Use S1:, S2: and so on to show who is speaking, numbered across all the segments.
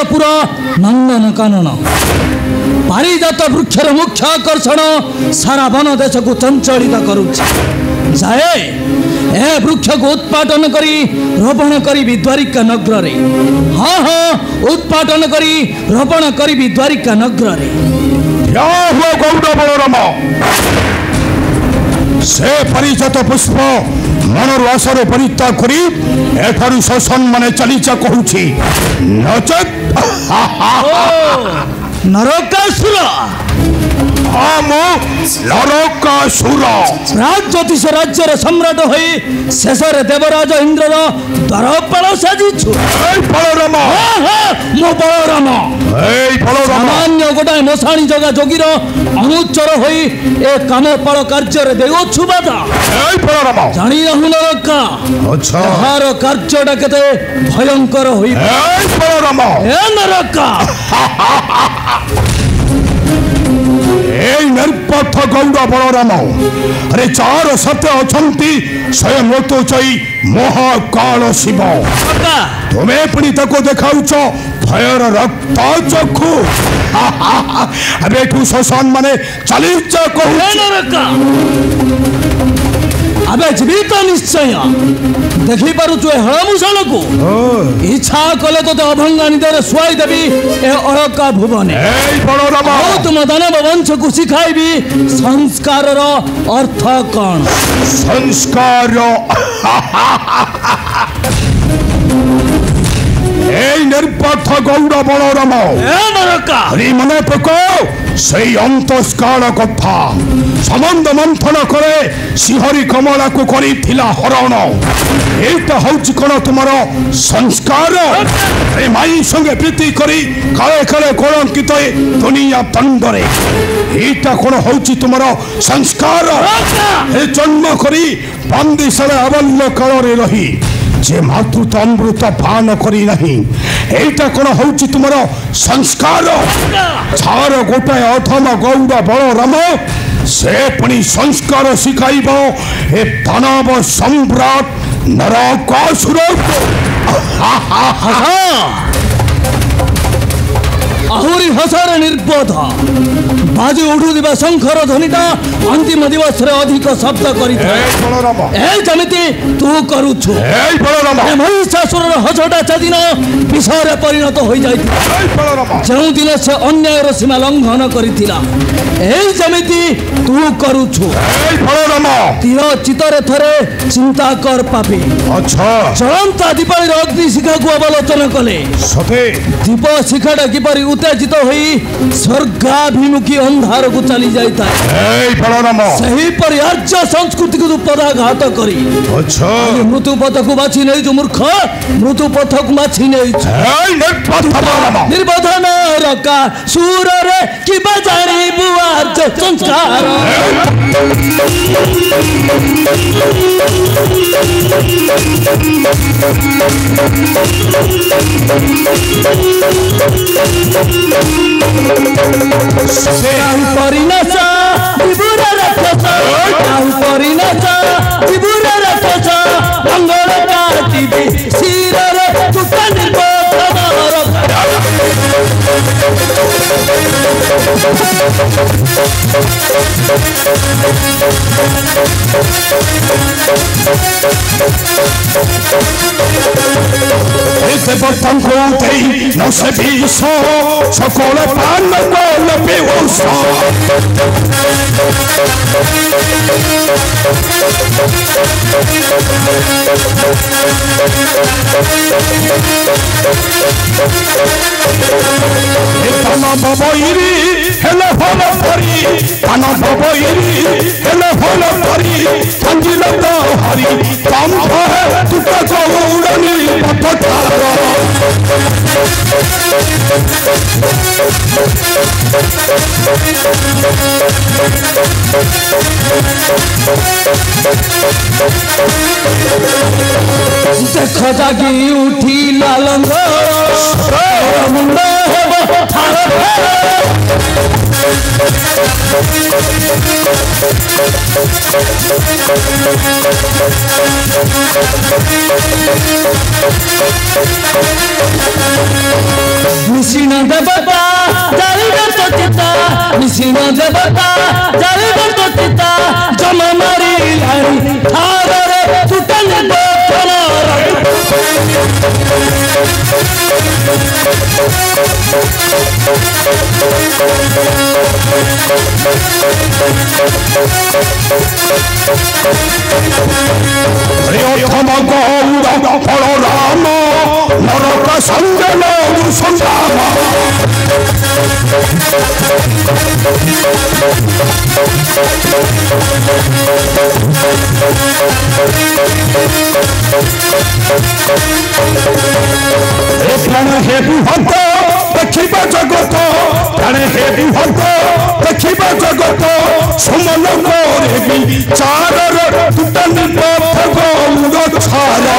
S1: ନନ୍ଦପୁର ନନ୍ଦନକାନନ ପାରିଜାତ ବୃକ୍ଷର ମୁଖ୍ୟ ଆକର୍ଷଣ ସାରା ବନ ଦେଶକୁ ଚଞ୍ଚଳିତ କରୁଛି। ଯାଏ ଏ ବୃକ୍ଷକୁ ଉତ୍ପାଟନ କରି ରୋପଣ କରିବି ଦ୍ୱାରିକା ନଗରରେ। ହଁ ହଁ ଉତ୍ପାଟନ କରି ରୋପଣ କରିବି ଦ୍ୱାରିକା ନଗରରେ।
S2: ଗୌଡ଼ ବଳରାମ ସେ ପାରିଜାତ ପୁଷ୍ପ ମନରୁ ଆଶାରୁ ପରିତ୍ୟାଗ କରି ଏଠାରୁ ସମ୍ମାନେ ଚାଲିଚ କହୁଛି। ନଚେତ୍
S1: ନରକାସୁର
S2: ନରକାସୁର
S1: ଜ୍ୟୋତିଷ ରାଜ୍ୟର ସମ୍ରାଟ ହୋଇ ଶେଷରେ ଦେବରାଜ ଇନ୍ଦ୍ରର ଦ୍ୱାରପାଳ ସାଜିଛୁ।
S2: ବଳରାମ
S1: ମୁଁ ବଳରାମ ସାମାନ୍ୟ ଗୋଟାଏ ମଶାଣି ଜଗା ଯୋଗୀର ଅନୁଚର ହୋଇ ଏ କାମପାଳ କାର୍ଯ୍ୟରେ ଦେଉଛୁ ବାଧା। ଜାଣି ନାହୁଁ ନରକା ଏହାର କାର୍ଯ୍ୟଟା କେତେ ଭୟଙ୍କର ହୋଇ ନରକା
S2: निर्पथ गौड़ बलराम अरे चार सत्य अछंती स्वयं मृत्युजयी महाकाल शिव तुम्हें पुणी तक देखाऊच भयर रक्त चक्षु अबेठू शशान माने चली
S1: अबे जीवित निश्चय देखी पारुचु ए हळमुशाल को इच्छा कले तो अभंगा निदरे सुआई देबी ए अलका भुवने तुम दानव वंश को सिखाइबी संस्कार रो अर्थ कौन।
S2: संस्कार निर्पथ गौड़ बलराम मन पकाओ से अंतस्काल कथा संबंध मंथन करे सिंहरी कमला को करिथिला हरण एटा हौची कोन तुमर संस्कार माई संगे प्रीति करी काले काले कलंकित दुनिया दंडरे एटा कोन हौची तुमर संस्कार ए जन्म करी बंदिशाला अवल्य काल रे रही जे मातृत अमृत पान करी नहीं एटा कोन हौची तुमर संस्कार छार गोटाए अथम गौड़ बलराम से पुणी संस्कार शिखाइब ए दानव सम्राट नरकासुर
S1: आहुरी हसारे निर्बोध बाजी उठुदिबा शंकर ध्वनिटा अंतिम दिवस रे अधिक शब्द करी जमिति तू करूछु महिषासुर हसटा चादिन विषय परिणत हो जाई जो दिन से अन्यायर सीमा लंघन करिथिला जमिति तू करूछु तीर चितरे थरे चिंता कर पापी चलंता दीपावली अग्नि शिखा को अवलोकन कले दीप शिखाटा किपरि उत्तेजित होई स्वर्गाभिमुखी अंधार को चली जाता है सही पर आर्य संस्कृति को पदाघात करी मृत्यु पथ को बाछी नहीं जो मूर्ख मृत्यु पथ को बाछी नहीं निर्बोध नरका सुर रे कि बजारी बुआर संस्कार परिणसा विभुर रक्षस परिणसा विभुर रक्षस मंगल काटिबी शिर रे दुख निर्बोध সকলে পান বইরি হেলে হল পরি পান বইরি হেলে হল পরি সঞ্জিল হরি তম দুঃখ গৌরণী পথ देख जागी उठी लालंग मुंड निशीन देवता जालिबे तो चिता निशीन देवता जालिबे तो चिता जम मारी लारी थारे टूटल
S2: राम नरक संजन संग्राम प्राण हे विभक्त देखा जगत प्राण हे विभक्त देखा जगत सुमन करेबी चार टूटल पथ गौर छाया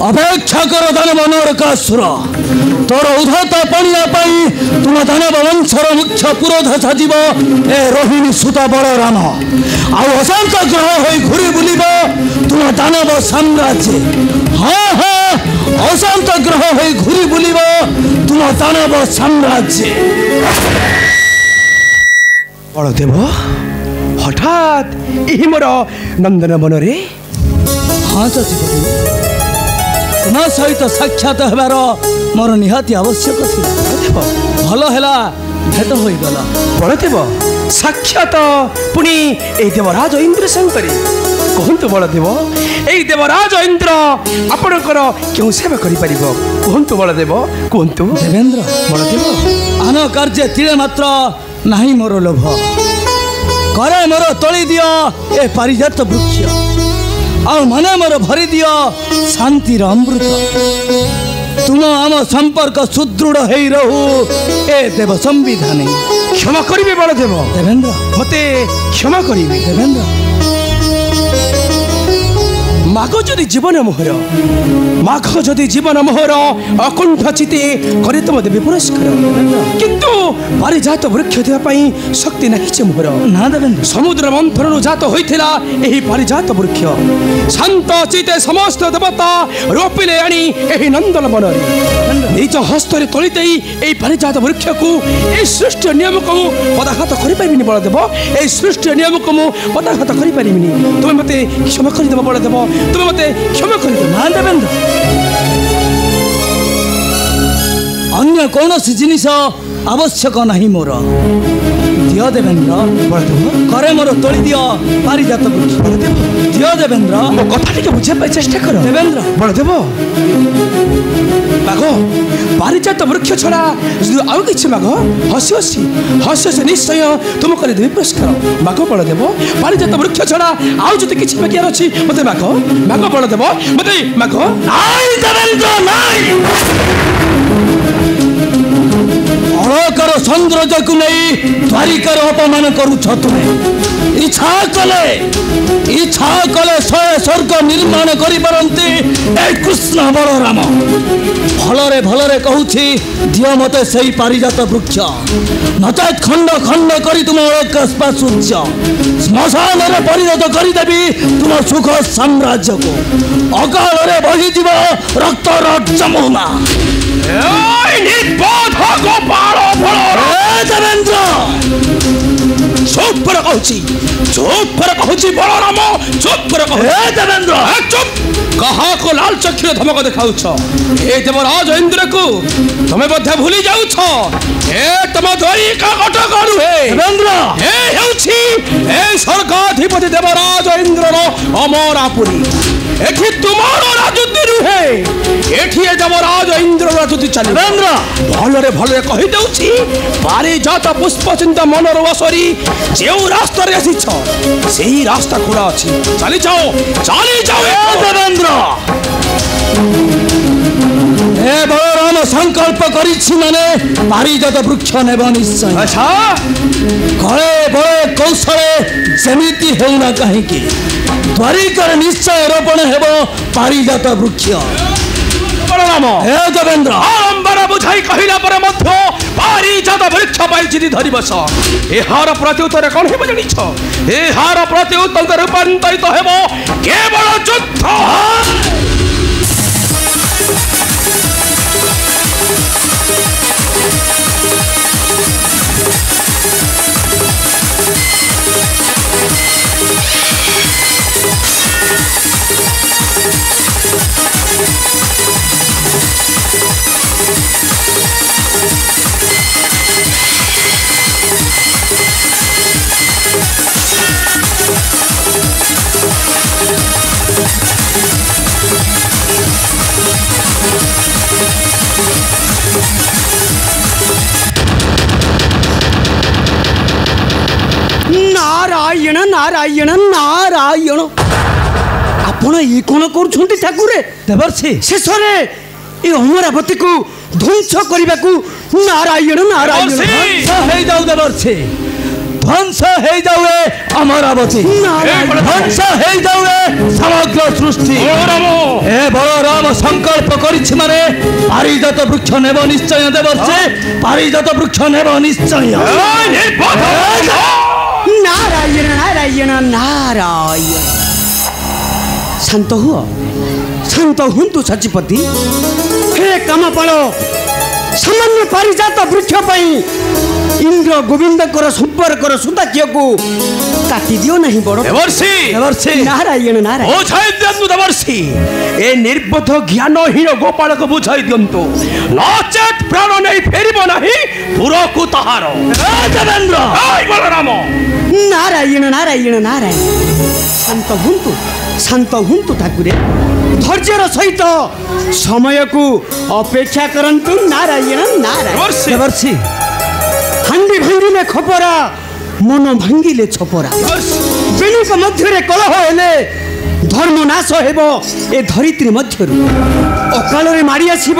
S1: अपेक्षा करो दानव नरकासुर तोर उद्धत पणिया तुम दानव वंशर मुख्य पुरोधा जीव ए रोहिणी सुत बलराम आशांत ग्रह हो घूरी बुल तुम दानव साम्राज्य हाँ हाँ अशांत ग्रह हो घूरी बुल तुम दानव साम्राज्य
S3: बलदेव हठात यही मोर नंदन वन रे
S1: हाँ चचिपति तुम सहित साक्षात होबार मोर निहाती आवश्यक थी भल है भेट हो गला
S3: बलदेव साक्षात पुणी ए देवराज इंद्र शंकरी कहतु बलदेव ए देवराज इंद्र आपणकर क्यों सेवा कहतु बलदेव कहतु
S1: देवेंद्र
S3: बलदेव
S1: आन कार्य तीरे मात्र नहीं मोर लोभ करे मोर तोली दियो ए पारिजात वृक्ष आ मने मोर भरी दियो शांतिर अमृत तुम आम संपर्क सुदृढ़ हो रहू ए देव संविधान
S3: क्षमा करिबे बलदेव
S1: देवेंद्र
S3: मते क्षमा करिबे
S1: देवेंद्र
S3: माघ जदि जीवन मोहर माघ जदि जीवन मोहर अकुंठ चिते करे तुम देवी पुरस्कार किंतु पारिजात वृक्ष देवाई शक्ति नहीं छे मोहर
S1: ना देवेंद्र
S3: समुद्र मंथन जात होइथिला एही पारिजात वृक्ष शांत चिते समस्त देवता रोपिले आनी एही नंदन बनरे निज हस्तरे तोली देई एही पारिजात वृक्ष को ए सृष्टि नियम को पदाघात करि पारिबिनी बलदेव ए सृष्टि नियम को पदाघात करि पारिबिनी तुम मते क्षमा करि देबो बलदेव तुम मते क्षमा कर दो
S1: ना देवेंद्र अन्य कौन सी जिनिस आवश्यक नहीं मोर दियो देवेंद्र करे मोर तोली दियो पारिजात वृक्ष दियो देवेंद्र
S3: मो कथा टिके बुझे पाई चेष्टा कर
S1: देवेंद्र
S3: बलदेव माघ पारिजात वृक्ष छड़ा आउ किछि माघ हसी हसी हसी हसी निश्चय तुम करे देवी पुरस्कार माघ बलदेव पारिजात वृक्ष छड़ा आउ जति किछि बाकी अछि मते माघ माघ बलदेव मते माघ
S1: नाई देवेंद्र नाई अलकर सौंदर्य को नहीं द्वारिकार अपमान करुछ तुमे इच्छा कले शहे स्वर्ग निर्माण करि पारंती ए कृष्ण बलराम भलरे भलरे कहूछि दियो मते सही पारिजात वृक्ष नचेत खंड खंड करी तुम अलकस्पाशुच्य श्मशान रे परिणत करी देबी तुम सुख साम्राज्य को अकाल रे बही जीव रक्त जमुना देवेंद्र
S3: चुप पर कहूची बलराम चुप पर
S1: देवेंद्र
S3: चुप कहा को लाल चक्षुर धमक देखाउछ ए देवराज इंद्र को तमे बध्य भूली जाउछ ए तम द्वारिका कटक रुहे
S1: देवेंद्र
S3: ए हेउछि ए स्वर्गाधिपति देवराज इंद्रर अमरापुरी एठी तुमार राजत्व रुहे এঠিয়ে যমরাজ ইন্দ্ররাজ যদি চালে ভলরে ভলরে কহি দেউছি পারিজাত পুষ্পচিন্তা মনর বসরি যে রাস্তায় আসিছ সেই রাস্তা খোলা আছে চালি যাও দেবেন্দ্র
S1: হে বলরাম সংকল্প করিছি মানে পারিজাত বৃক্ষ নেব নিশ্চয়
S3: আচ্ছা
S1: ঘরে বড় কৌশলে সেমিতি হেউনা কাহিকি দ্বারিকার নিশ্চয় রোপণ হেব পারিজাত বৃক্ষ
S3: বলরাম
S1: হে দেবেন্দ্র
S3: আরম্ভর বুঝাই কহিলা পরে মধ্য পারিজাত বৃক্ষ পাই যদি ধরি বস এহার প্রত্যুত্তর কোন হেব জানিছ এহার প্রত্যুত্তর রূপান্তরিত হেব কেবল যুদ্ধ
S4: नारायण नारायण नारायण आपण ये कौन कर ठाकुर
S1: देवर्षि
S4: शेष ये अमरावती को ध्वंस करने को नारायण नारायण
S1: ध्वंस हो जाऊ देवर्षि ध्वंस हो जाऊ अमरावती ध्वंस हो जाऊ समग्र सृष्टि हे बलराम संकल्प करिछि माने पारिजात वृक्ष नेब निश्चय देवर्षि पारिजात वृक्ष नेब निश्चय
S4: नारायण नारायण नारायण शांत हुंतु सचिपति हे कमपल सामान्य पारिजात वृक्ष इंद्र गोविंद संपर्क सुताकिय को काटी दियो नहीं बड़
S3: देवर्षि
S4: नारायण नारायण
S3: बुझाई दियंतु देवर्षि ए निर्बोध ज्ञानहीन गोपाल को बुझाई दियंतु नचेत प्राण नहीं फेरिबो नहीं पुरो को तहार देवेंद्र बलराम
S4: नारायण नारायण नारायण शांत हुंतु ठाकुरे धैर्यर सहित समय को अपेक्षा करंतु नारायण नारायण
S1: देवर्षि
S4: हांडी भांगिले खपरा मन भांगिले छपरा बेणुक मध्य कलह हेले धर्म नाश हेब ए धरित्री मध्य अकाल मारी आसब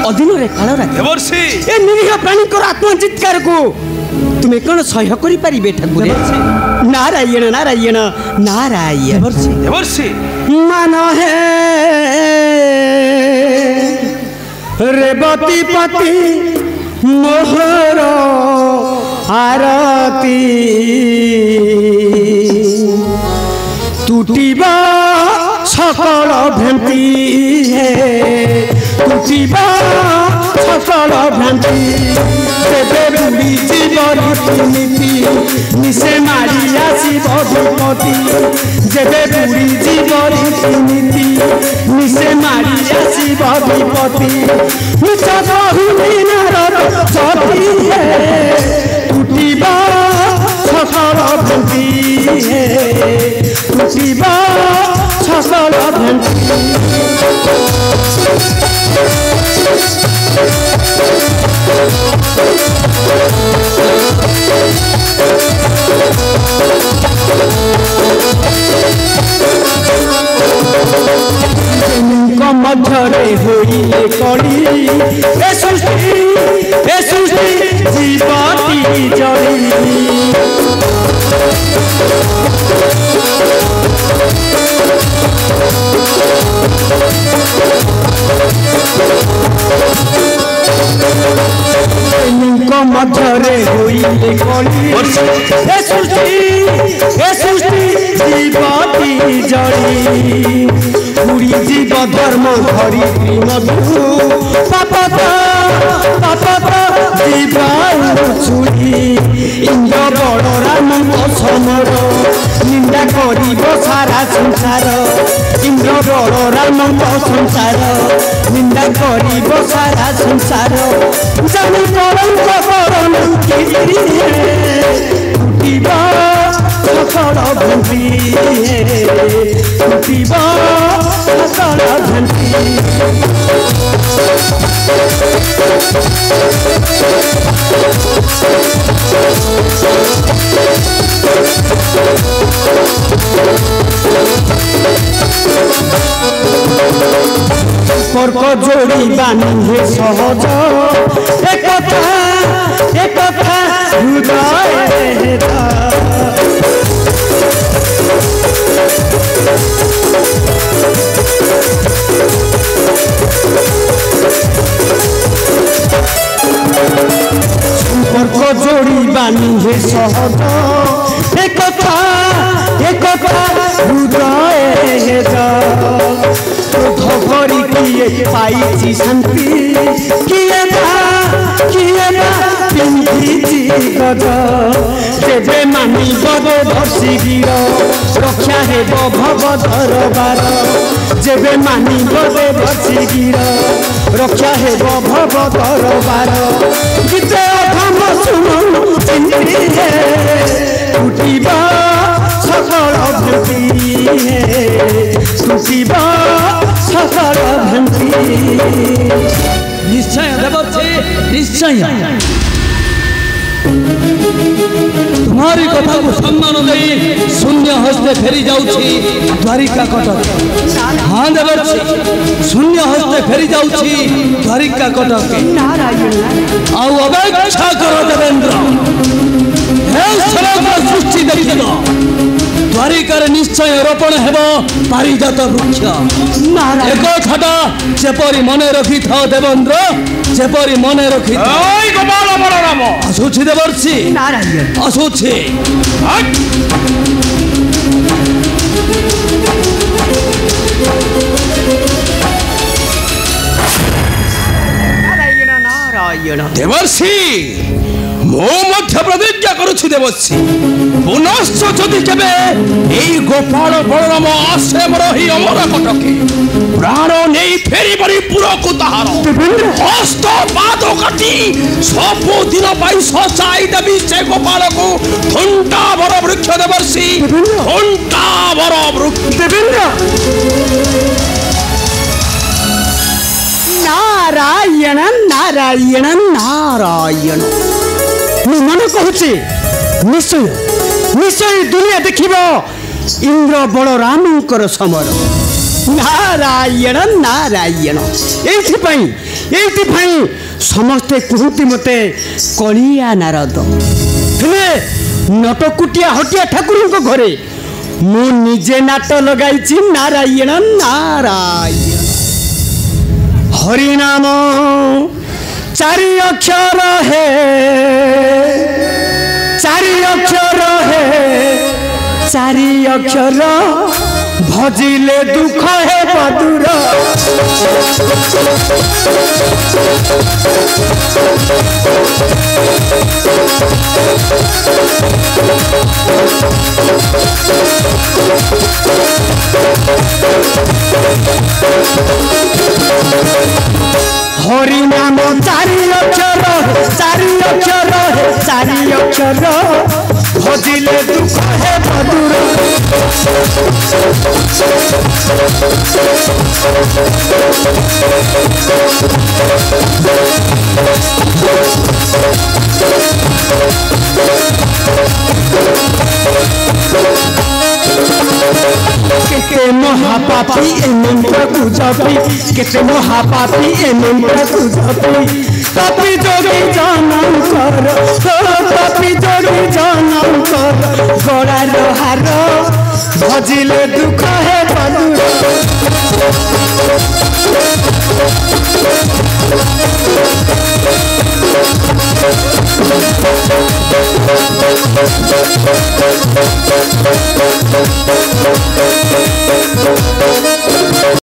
S4: अधीन काल
S3: देवर्षि
S4: ए निरीह प्राणी आत्मा चित्कार को तुम्हें कौन सह्य करि पारिबे ठाकुर नारायण नारायण नारायण
S3: देवर्षि
S4: मान है रेवती पति मोहर आरती टूटिबा सकल भ्रांति है टूटिबा सकल भ्रांति तेबे बुढ़ी जीवन नीति निशे मारी आसिब विपत्ति जेबे बुढ़ी जीवन नीति निशे मारी आसिब विपत्ति मिछ कहूनी नारद सती है टूटिबा सकल भ्रांति है टूटिबा सकल भ्रांति मध्य हुई कड़ी ए सृष्टि जीवती जड़ी मध्य हुई कड़ी ए सृष्टि जीवती जड़ी उड़ी जीव धर्म धरी मधु पापत छुरी इंद्र बड़ राम समर निंदा करिब सारा संसार इंद्र बड़ राम संसार निंदा करिब सारा संसार जानी कलंक करण टूटिबा सकल भ्रांति टूटिबा सकल भ्रांति সম্পর্ক জড়ি বান্ধে সহজ একথা হৃদয়ে সম্পর্ক জড়ি বান্ধে সহজ একথা হৃদয়ে ধরি কিয়ে পাইছি শান্তি কিয়ে না পিন্ধিছি গজ তেবে মানিব ধর্ষি গির রক্ষা হেব ভব দরবার যেবে মানিব ধর্ষি গির রক্ষা হেব ভব দরবার গীতে অধম শুনুন চিন্তি উঠিব সকল ভ্রান্তি উঠিব সকল ভ্রান্তি
S1: নিশ্চয় দেবছে নিশ্চয় तुम्हारी कथा को सम्मान दे शून्य हस्ते फेरी जाउछि द्वारिका कटक। हाँ देवछि शून्य हस्ते फेरी जाउछि द्वारिका कटक। आउ अपेक्षा करो देवेंद्र हे समग्र सृष्टि देखिब द्वारिकार निश्चय रोपण हेब पारिजात वृक्ष। एक कथा जेपरी मने रखि था देवेंद्र जेपरी मने रखि
S2: गोपाल बलराम
S1: आसुछि देवर्षि आसुछि
S3: देवर्षि मो मध्य प्रतिज्ञा करुछि देवर्षि पुनश्च जदि केबे एई गोपाल बलराम आसे रही अमर कटके प्राण नहीं फेरी बड़ी पुरकु ताहार हस्त पाद काटी सब दिन पाई सचाई देवी से गोपाल को घंटा बर वृक्ष देवर्षि घंटा बर वृक्ष देवेंद्र
S4: नारायण नारायण नारायण मन कहूँ निश्चय निश्चय दुनिया देखिब इंद्र बलरामंकर समर नारायण नारायण एइथिपाई समस्ते कहती मते कलिया नारद हेले नटकुटिया हटिया ठाकुर घरे मु निजे नाट लगाई नारायण नारायण हरिनाम चारि अक्षर है चारि अक्षर भजिले दुख है बदूर हरिनाम चारि अक्षर भजिले दुख है बदूर केते महापापी ए मंत्र पूजपी केते महापापी ए मंत्र पूजपी पापी जोगी जानम कर पापी जोगी जानम कर गड़ार हार भजिले दुख है बदूर